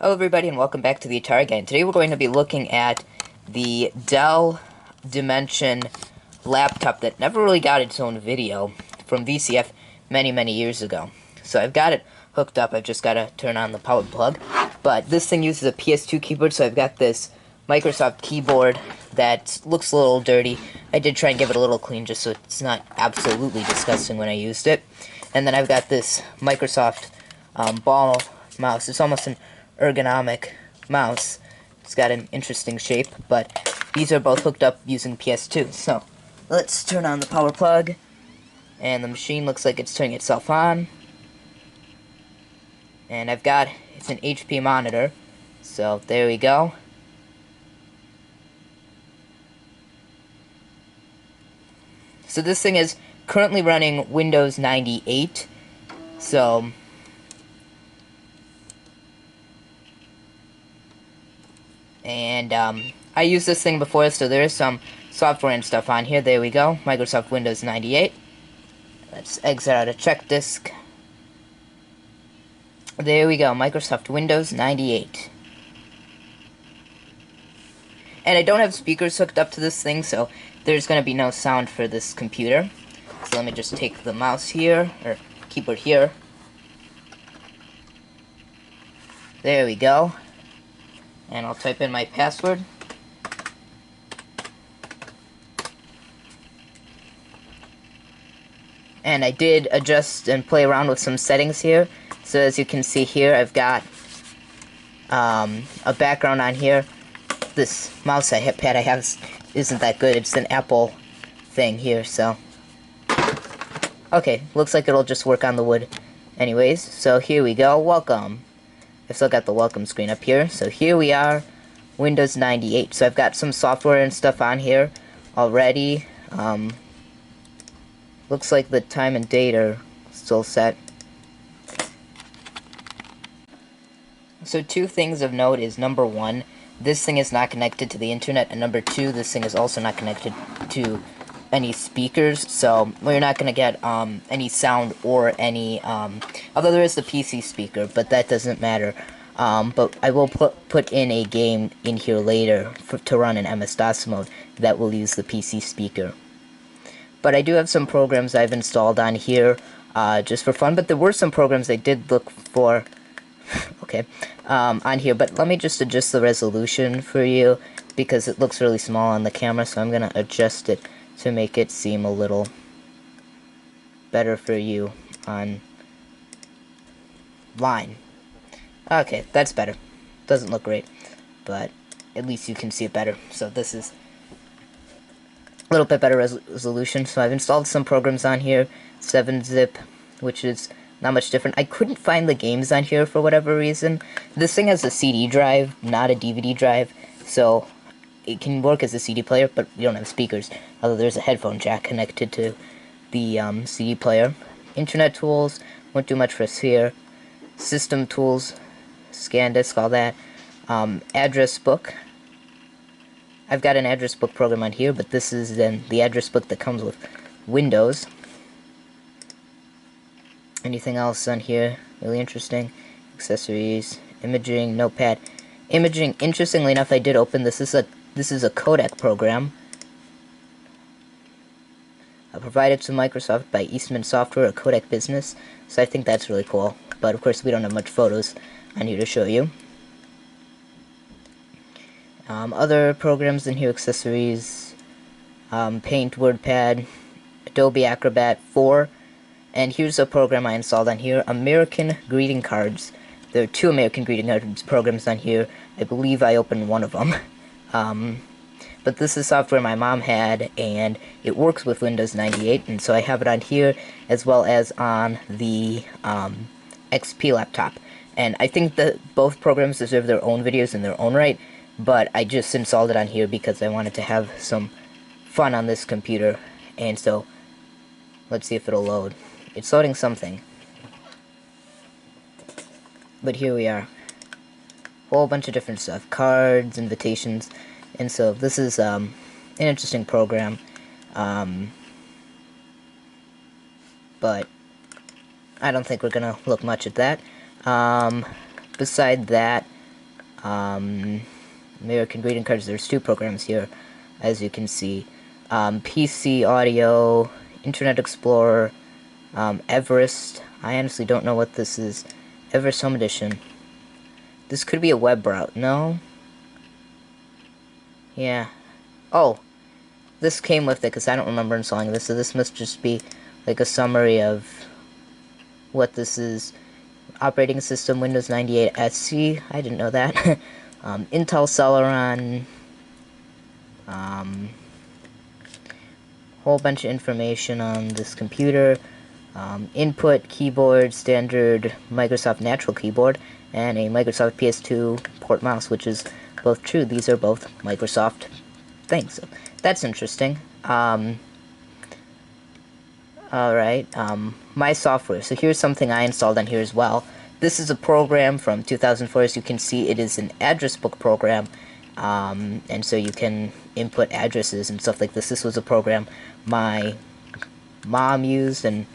Hello everybody and welcome back to the Atari Guide. Today we're going to be looking at the Dell Dimension laptop that never really got its own video from VCF many years ago. So I've got it hooked up, I've just got to turn on the power plug. But this thing uses a PS2 keyboard, so I've got this Microsoft keyboard that looks a little dirty. I did try and give it a little clean just so it's not absolutely disgusting when I used it. And then I've got this Microsoft ball mouse. It's almost an ergonomic mouse. It's got an interesting shape, but these are both hooked up using PS2. So let's turn on the power plug, and the machine looks like it's turning itself on. And it's an HP monitor, so there we go. So this thing is currently running Windows 98, so and I used this thing before, so there is some software and stuff on here. There we go, Microsoft Windows 98. Let's exit out a check disk. There we go, Microsoft Windows 98. And I don't have speakers hooked up to this thing, so there's going to be no sound for this computer. So let me just take the mouse here, or keyboard here. There we go. And I'll type in my password. And I did adjust and play around with some settings here. So as you can see here, I've got a background on here. This mouse pad I have isn't that good. It's an Apple thing here, so. Okay, looks like it'll just work on the wood anyways. So here we go, welcome. I've still got the welcome screen up here. So here we are, Windows 98. So I've got some software and stuff on here already. Looks like the time and date are still set. So two things of note is, number one, this thing is not connected to the internet, and number two, this thing is also not connected to any speakers, so we're not going to get any sound or any, although there is the PC speaker, but that doesn't matter. But I will put in a game in here later to run in MS-DOS mode that will use the PC speaker. But I do have some programs I've installed on here just for fun, but there were some programs I did look for okay, on here, but let me just adjust the resolution for you because it looks really small on the camera, so I'm going to adjust it to make it seem a little better for you on line. Okay, that's better. Doesn't look great, but at least you can see it better. So this is a little bit better resolution. So I've installed some programs on here, 7-zip, which is not much different. I couldn't find the games on here for whatever reason. This thing has a CD drive, not a DVD drive, so it can work as a CD player, but we don't have speakers, although there's a headphone jack connected to the CD player. Internet tools, won't do much for us here. System tools, scan disk, all that. Address book. I've got an address book program on here, but this is then the address book that comes with Windows. Anything else on here really interesting? Accessories, imaging, notepad. Imaging, interestingly enough, I did open this. This is a codec program provided to Microsoft by Eastman Software, a codec business. So I think that's really cool. But of course, we don't have much photos on here to show you. Other programs in here, accessories, Paint, WordPad, Adobe Acrobat 4. And here's a program I installed on here, American Greeting Cards. There are two American Greeting Cards programs on here. I believe I opened one of them. But this is software my mom had, and it works with Windows 98, and so I have it on here, as well as on the XP laptop. And I think that both programs deserve their own videos in their own right, but I just installed it on here because I wanted to have some fun on this computer, and so let's see if it'll load. It's loading something. But here we are. Whole bunch of different stuff. Cards, invitations. And so this is an interesting program. But I don't think we're going to look much at that. Beside that, American greeting cards. There's 2 programs here, as you can see. PC Audio, Internet Explorer, Everest. I honestly don't know what this is. Everest Home Edition. This could be a web browser. No? Yeah. Oh, this came with it because I don't remember installing this, so this must just be like a summary of what this is. Operating system Windows 98 SC. I didn't know that. Intel Celeron. Whole bunch of information on this computer. Input, keyboard, standard Microsoft Natural Keyboard, and a Microsoft PS2 port mouse, which is both true. These are both Microsoft things. So that's interesting. Alright, my software. So here's something I installed on here as well. This is a program from 2004. As you can see, it is an address book program. And so you can input addresses and stuff like this. This was a program my mom used and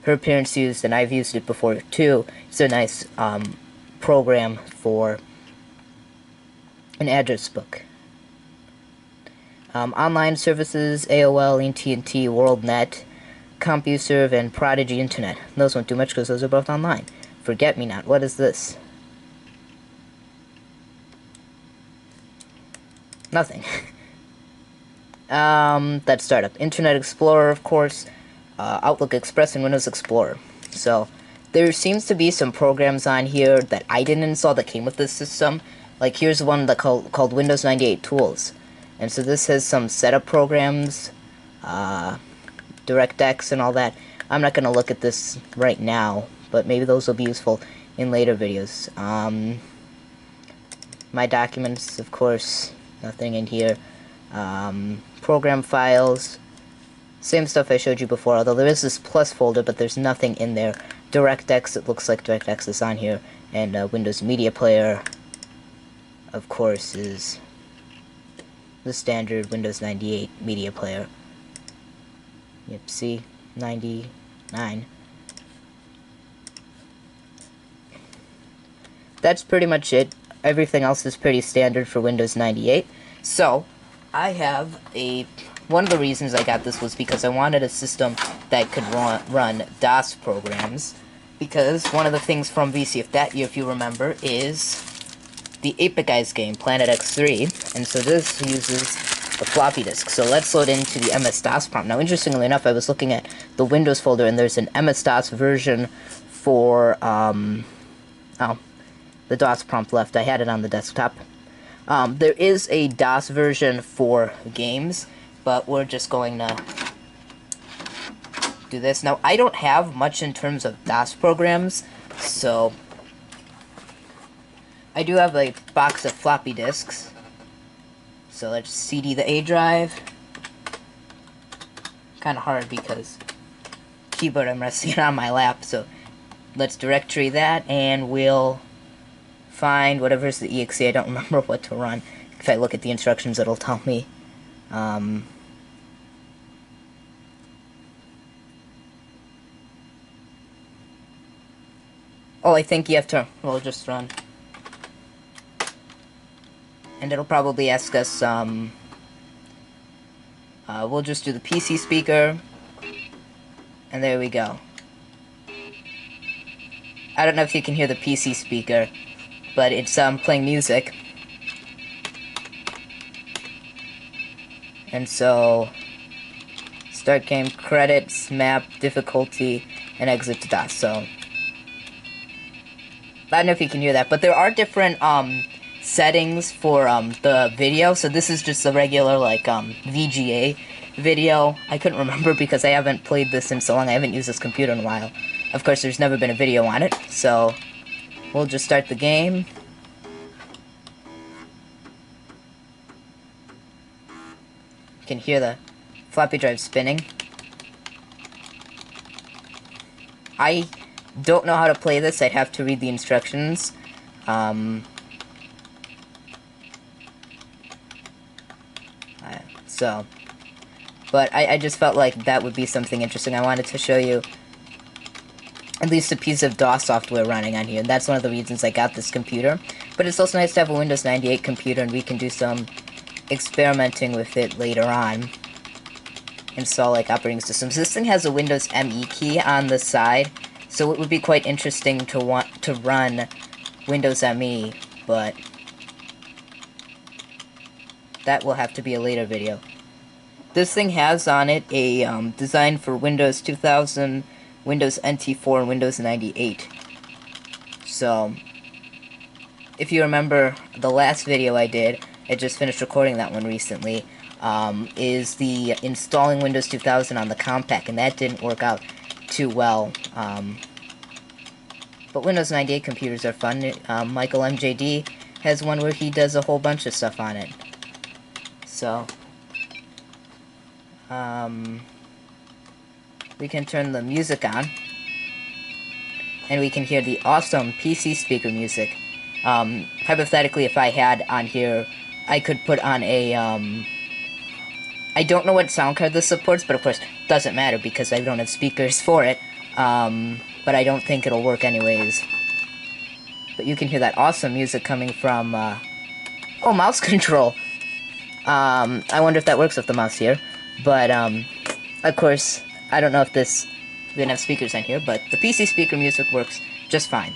her parents used, and I've used it before too. It's a nice program for an address book. Online services, AOL, AT&T, WorldNet, CompuServe, and Prodigy Internet. Those won't do much because those are both online. Forget-me-not. What is this? Nothing. That's startup. Internet Explorer, of course. Outlook Express, and Windows Explorer. So, there seems to be some programs on here that I didn't install that came with this system. Like, here's one that called Windows 98 Tools. And so this has some setup programs, DirectX and all that. I'm not going to look at this right now, but maybe those will be useful in later videos. My documents, of course, nothing in here. Program files, same stuff I showed you before, although there is this plus folder, but there's nothing in there. DirectX, it looks like DirectX is on here, and Windows Media Player, of course, is the standard Windows 98 Media Player. Yep, see, 99. That's pretty much it. Everything else is pretty standard for Windows 98. So, I have one of the reasons I got this was because I wanted a system that could run DOS programs, because one of the things from VCF that year, if you remember, is the 8-Bit Guys game, Planet X3, and so this uses a floppy disk. So let's load into the MS-DOS prompt. Now, interestingly enough, I was looking at the Windows folder, and there's an MS-DOS version for, the DOS prompt left. I had it on the desktop. There is a DOS version for games, but we're just going to do this. Now, I don't have much in terms of DOS programs, so I do have a box of floppy disks. So let's CD the A drive. Kind of hard because keyboard I'm resting it on my lap, so let's directory that, and we'll find whatever's the exe. I don't remember what to run. If I look at the instructions, it'll tell me. Oh, I think you have to, we'll just run. And it'll probably ask us, we'll just do the PC speaker. And there we go. I don't know if you can hear the PC speaker, but it's playing music. And so, start game, credits, map, difficulty, and exit to DOS. So, I don't know if you can hear that, but there are different settings for the video. So this is just a regular like VGA video. I couldn't remember because I haven't played this in so long. I haven't used this computer in a while. Of course, there's never been a video on it, so we'll just start the game. You can hear the floppy drive spinning. I don't know how to play this. I'd have to read the instructions. But I just felt like that would be something interesting. I wanted to show you at least a piece of DOS software running on here, and that's one of the reasons I got this computer. But it's also nice to have a Windows 98 computer, and we can do some experimenting with it later on. Install like operating systems. This thing has a Windows ME key on the side, so it would be quite interesting to want to run Windows ME, but that will have to be a later video. This thing has on it a design for Windows 2000, Windows NT4, and Windows 98. So, if you remember the last video I did, I just finished recording that one recently, is the installing Windows 2000 on the Compaq, and that didn't work out too well. But Windows 98 computers are fun. Michael MJD has one where he does a whole bunch of stuff on it. So, we can turn the music on, and we can hear the awesome PC speaker music. Hypothetically, if I had on here, I could put on a, I don't know what sound card this supports, but of course, it doesn't matter because I don't have speakers for it, but I don't think it'll work anyways. But you can hear that awesome music coming from, oh, mouse control! I wonder if that works with the mouse here, but, of course, I don't know if this, we didn't have speakers on here, but the PC speaker music works just fine.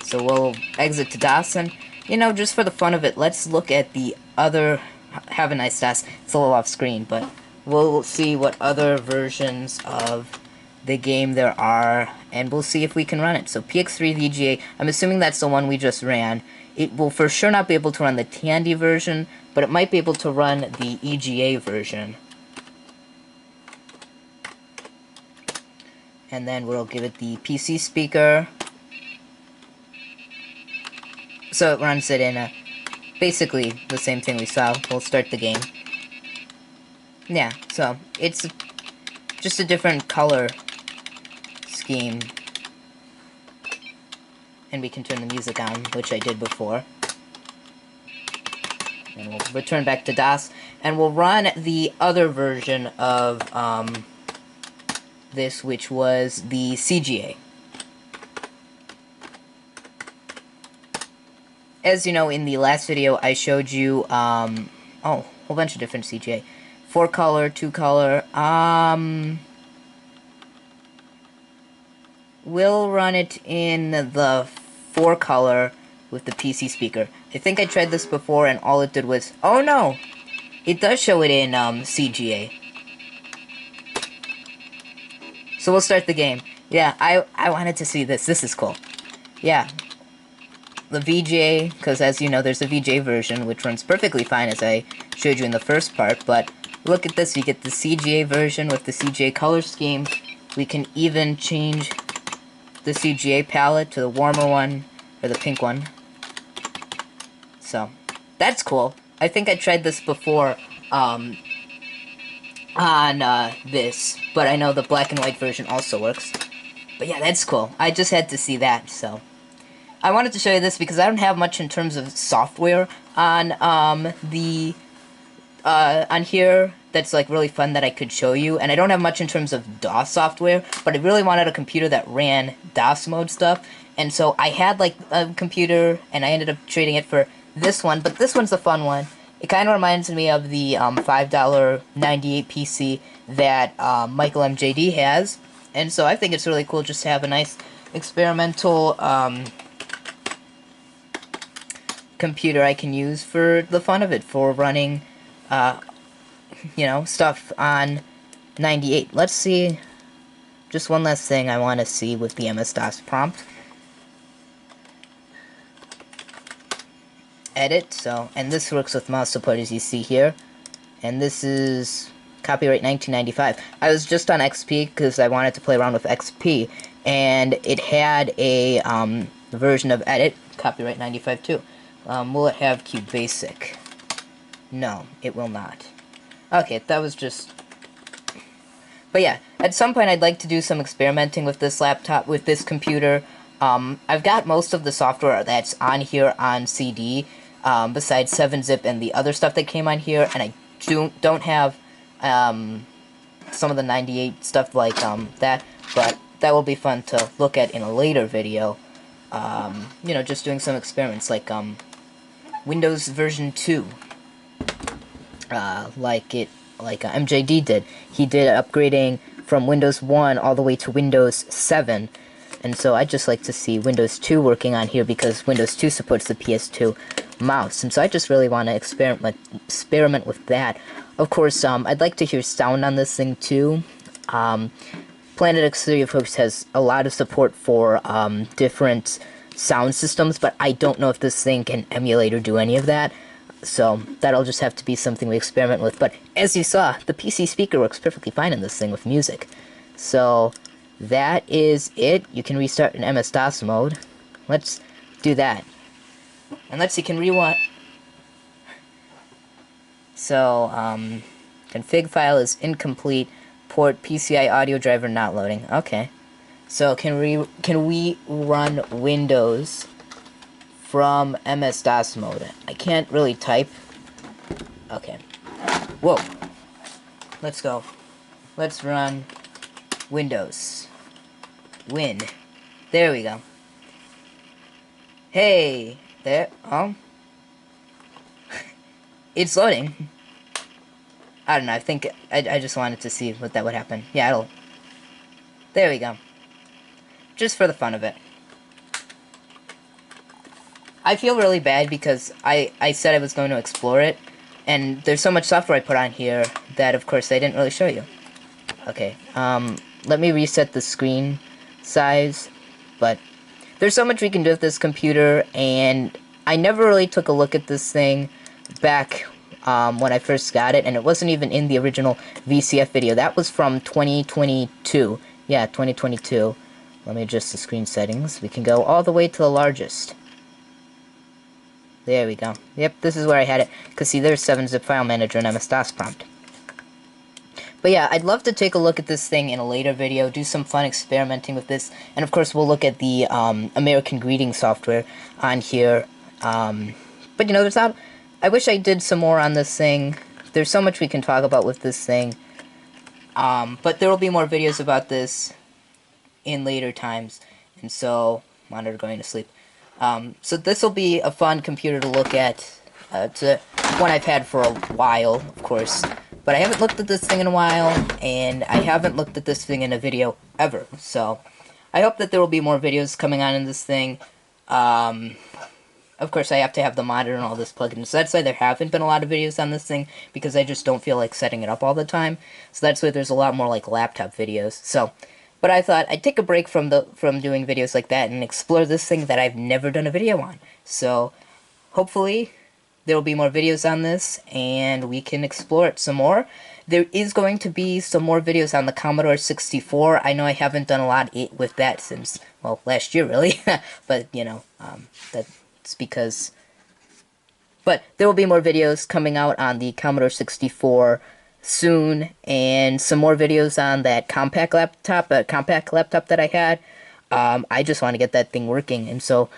So we'll exit to DOS, and, you know, just for the fun of it, let's look at the other, have a nice DOS, it's a little off screen, but we'll see what other versions of the game there are, and we'll see if we can run it. So PX3 VGA, I'm assuming that's the one we just ran. It will for sure not be able to run the Tandy version, but it might be able to run the EGA version. And then we'll give it the PC speaker. So it runs it in basically the same thing we saw. We'll start the game. Yeah, so it's just a different color scheme. And we can turn the music on, which I did before. And we'll return back to DOS, and we'll run the other version of this, which was the CGA. As you know, in the last video, I showed you, oh, a whole bunch of different CGA. 4-color, 2-color, we'll run it in the 4-color with the PC speaker. I think I tried this before and all it did was... Oh no! It does show it in CGA. So we'll start the game. Yeah, I wanted to see this. This is cool. Yeah. The VGA, because as you know there's a VGA version which runs perfectly fine as I showed you in the first part, but look at this. You get the CGA version with the CGA color scheme. We can even change the CGA palette to the warmer one, or the pink one. So, that's cool. I think I tried this before, on, this, but I know the black and white version also works. But yeah, that's cool. I just had to see that, so. I wanted to show you this because I don't have much in terms of software on, on here that's like really fun that I could show you, and I don't have much in terms of DOS software, but I really wanted a computer that ran DOS mode stuff, and so I had like a computer, and I ended up trading it for this one, but this one's a fun one. It kind of reminds me of the $5 98 PC that Michael MJD has, and so I think it's really cool just to have a nice experimental computer I can use for the fun of it, for running you know, stuff on 98. Let's see, just one last thing I want to see with the MS-DOS prompt. Edit, so, and this works with mouse support as you see here, and this is copyright 1995. I was just on XP because I wanted to play around with XP, and it had a version of Edit, copyright 95 too. Will it have QBasic? No, it will not. Okay, that was just... But yeah, at some point I'd like to do some experimenting with this laptop, with this computer. I've got most of the software that's on here on CD, besides 7-zip and the other stuff that came on here, and I don't have some of the 98 stuff like that, but that will be fun to look at in a later video. You know, just doing some experiments like Windows version 2, like MJD did. He did upgrading from Windows 1 all the way to Windows 7. And so I'd just like to see Windows 2 working on here because Windows 2 supports the PS2 mouse. And so I just really want to experiment with that. Of course, I'd like to hear sound on this thing too. Planet X3, of course, has a lot of support for different sound systems, but I don't know if this thing can emulate or do any of that. So that'll just have to be something we experiment with. But as you saw, the PC speaker works perfectly fine in this thing with music. So that is it. You can restart in MS-DOS mode. Let's do that. And let's see, can rewind. So, config file is incomplete. Port PCI audio driver not loading. Okay. So can we run Windows from MS-DOS mode? I can't really type. Okay. Whoa. Let's go. Let's run Windows. Win. There we go. Hey. There. Oh. It's loading. I don't know. I think I just wanted to see what that would happen. Yeah, it'll. There we go. Just for the fun of it. I feel really bad because I said I was going to explore it, and there's so much software I put on here that, of course, I didn't really show you. Okay, let me reset the screen size, but there's so much we can do with this computer, and I never really took a look at this thing back when I first got it, and it wasn't even in the original VCF video. That was from 2022. Yeah, 2022. Let me adjust the screen settings. We can go all the way to the largest. There we go. Yep, this is where I had it. Because see, there's 7-zip file manager and MS-DOS prompt. But yeah, I'd love to take a look at this thing in a later video, do some fun experimenting with this, and of course we'll look at the American Greeting software on here. But you know, there's not. I wish I did some more on this thing. There's so much we can talk about with this thing. But there will be more videos about this in later times, and so monitor going to sleep. So this will be a fun computer to look at. It's one I've had for a while, of course, but I haven't looked at this thing in a while, and I haven't looked at this thing in a video ever. So I hope that there will be more videos coming on in this thing. Of course, I have to have the monitor and all this plugged in, so that's why there haven't been a lot of videos on this thing, because I just don't feel like setting it up all the time. So that's why there's a lot more like laptop videos. So, but I thought I'd take a break from doing videos like that and explore this thing that I've never done a video on. So hopefully there will be more videos on this, and we can explore it some more. There is going to be some more videos on the Commodore 64. I know I haven't done a lot with that since, well, last year, really. But, you know, that's because... But there will be more videos coming out on the Commodore 64 soon, and some more videos on that compact laptop that I had. I just want to get that thing working, and so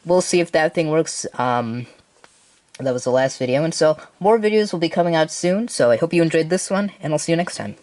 we'll see if that thing works. That was the last video, and so more videos will be coming out soon, so I hope you enjoyed this one, and I'll see you next time.